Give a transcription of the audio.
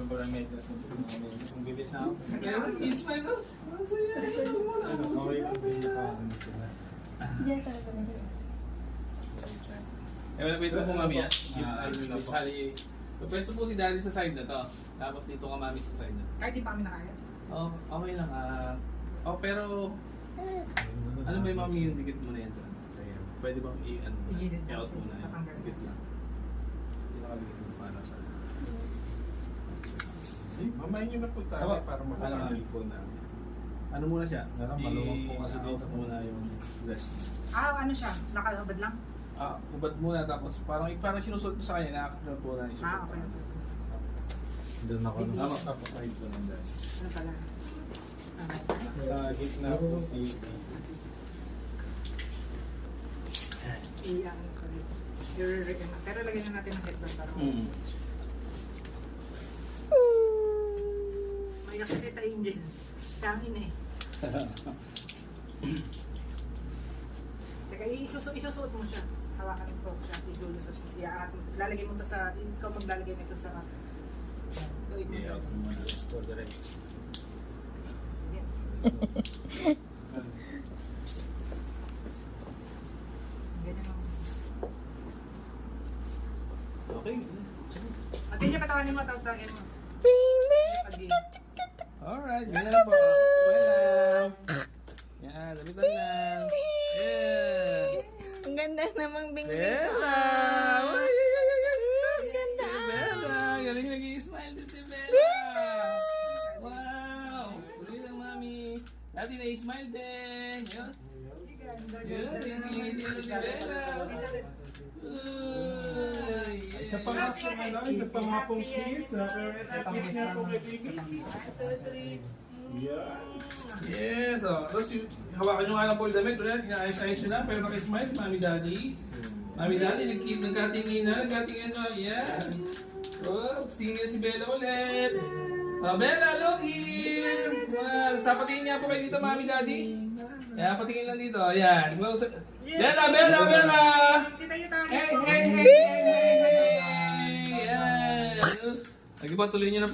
pala medyas mo. Ang bilis na ako. It's fine na. Okay lang din sila. Diyan talaga na siya. Wait po mami ah. Ayun na po. Bali, pwesto po si daddy sa side na to. Tapos dito ka mami sa side na. Kahit di pa kami nakayas. Oh, okay lang pero ano ba yung mami yung dikit mo na yan sa iyo? Pwede bang Igilid mo. i-out muna yan? Tatanggal. Dikit lang. Hindi na kami dikit para sa... Mamayin nyo na po tayo Tama. para makakamil po namin. Ano muna siya? Maluwag po kasi dito. I-out muna yung rest. Ano siya? Nakahabad lang? Ubad muna tapos parang sinusuot mo sa kanya, nakakakil po na isusuot. Okay. Doon ako Hindi. nung tapos side po ng dad. Ano pala? Sa gitna po si Ano ka rin. Pero lagyan na natin ang headband para may nakakita Angel. Siya ang ina eh. Teka, isusuot mo siya. Hawakan mo siya. Ilulusot mo. Iaangat mo. Lalagay mo to sa... Ikaw maglalagay nito sa... Gawin mo. I-out mo muna. Let's go direct. Sige. Ganyan lang. Okay. At yun yung patawanin mo. Tawagin mo. Pag-i. Alright, ganyan na po. Smile lang. Yan, labitan lang. Yeah! Ang ganda namang bingbing ko. Bella! ah. Ay, ay, ay, ay, ay. Ang ganda. Si Bella! Galing nag-i-smile din si Bella! Wow! Tuloy lang, mami. Dati na-i-smile din. Yun. Yun, hindi na si Bella. Sa pangasong sa pangapong kiss, kiss niya po kay baby. Yeah. Yes, tapos hawakan nyo nga lang po yung damit. Ulit, inaayos-ayos nyo lang. Pero nakismile si Mami Daddy. Mami Daddy, nagkatingin na. Yan. Oops, tingin si Bella ulit. Bella, look here. Patingin niya po kayo dito, Mami Daddy. Kaya patingin lang dito. Ayan. Bella! Hey! Yan. Sige po, tuloy nyo na po.